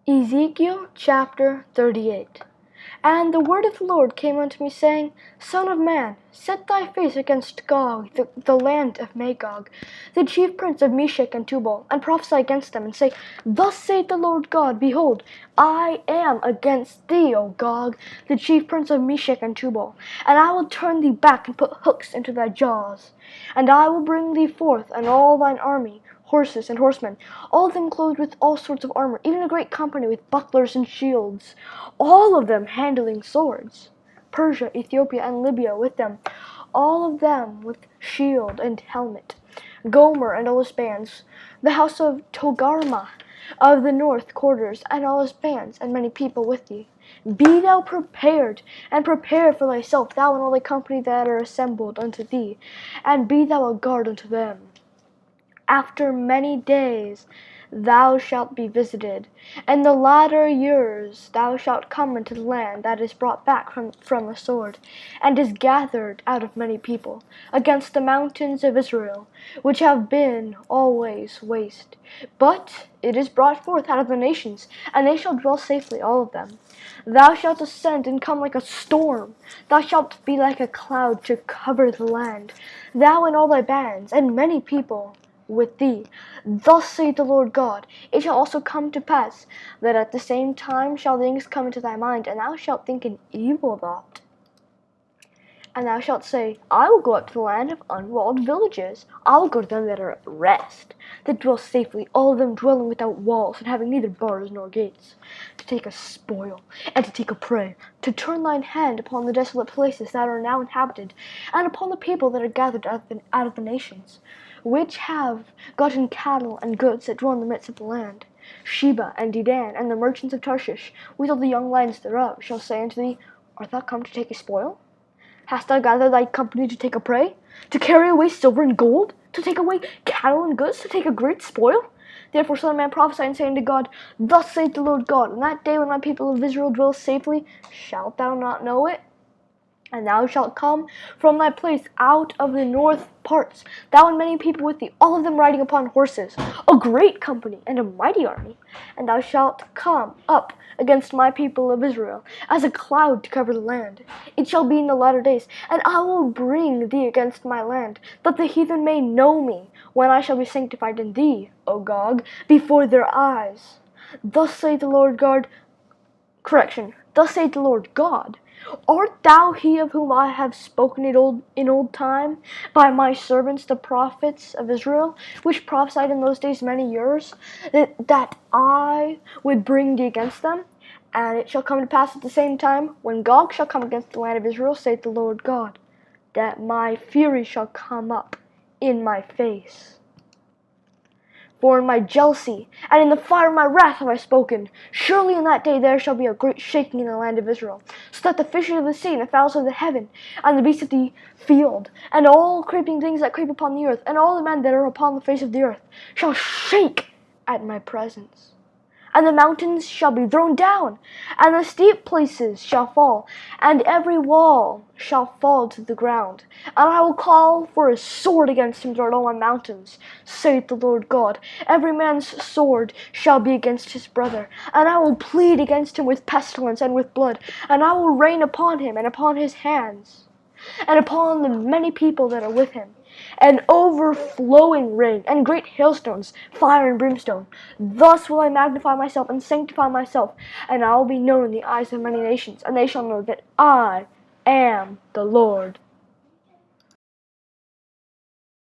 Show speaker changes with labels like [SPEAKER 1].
[SPEAKER 1] Ezekiel chapter 38. And the word of the Lord came unto me, saying, Son of man, set thy face against Gog, the land of Magog, the chief prince of Meshech and Tubal, and prophesy against them, and say, Thus saith the Lord God, Behold, I am against thee, O Gog, the chief prince of Meshech and Tubal, and I will turn thee back, and put hooks into thy jaws. And I will bring thee forth, and all thine army, horses and horsemen, all of them clothed with all sorts of armor, even a great company with bucklers and shields, all of them handling swords. Persia, Ethiopia, and Libya with them, all of them with shield and helmet. Gomer and all his bands, the house of Togarmah of the north quarters, and all his bands, and many people with thee. Be thou prepared, and prepare for thyself, thou and all the company that are assembled unto thee, and be thou a guard unto them. After many days thou shalt be visited. In the latter years thou shalt come into the land that is brought back from the sword, and is gathered out of many people, against the mountains of Israel, which have been always waste. But it is brought forth out of the nations, and they shall dwell safely, all of them. Thou shalt ascend and come like a storm. Thou shalt be like a cloud to cover the land, thou and all thy bands, and many people with thee. Thus saith the Lord God, it shall also come to pass, that at the same time shall things come into thy mind, and thou shalt think an evil thought. And thou shalt say, I will go up to the land of unwalled villages. I will go to them that are at rest, that dwell safely, all of them dwelling without walls, and having neither bars nor gates, to take a spoil, and to take a prey, to turn thine hand upon the desolate places that are now inhabited, and upon the people that are gathered out of the nations, which have gotten cattle and goods that dwell in the midst of the land. Sheba and Dedan, and the merchants of Tarshish, with all the young lions thereof, shall say unto thee, Art thou come to take a spoil? Hast thou gathered thy company to take a prey? To carry away silver and gold? To take away cattle and goods? To take a great spoil? Therefore, son of man, prophesy and say unto God, Thus saith the Lord God, In that day when my people of Israel dwell safely, shalt thou not know it? And thou shalt come from thy place out of the north parts, thou and many people with thee, all of them riding upon horses, a great company and a mighty army. And thou shalt come up against my people of Israel, as a cloud to cover the land. It shall be in the latter days, and I will bring thee against my land, that the heathen may know me, when I shall be sanctified in thee, O Gog, before their eyes. Thus saith the Lord God, Thus saith the Lord God, Art thou he of whom I have spoken in old time by my servants the prophets of Israel, which prophesied in those days many years, that I would bring thee against them? And it shall come to pass at the same time, when Gog shall come against the land of Israel, saith the Lord God, that my fury shall come up in my face. For in my jealousy and in the fire of my wrath have I spoken. Surely in that day there shall be a great shaking in the land of Israel, so that the fishes of the sea and the fowls of the heaven and the beasts of the field and all creeping things that creep upon the earth and all the men that are upon the face of the earth shall shake at my presence. And the mountains shall be thrown down, and the steep places shall fall, and every wall shall fall to the ground. And I will call for a sword against him throughout all my mountains, saith the Lord God. Every man's sword shall be against his brother, and I will plead against him with pestilence and with blood, and I will rain upon him and upon his hands, and upon the many people that are with him, an overflowing rain, and great hailstones, fire and brimstone. Thus will I magnify myself and sanctify myself, and I will be known in the eyes of many nations, and they shall know that I am the Lord.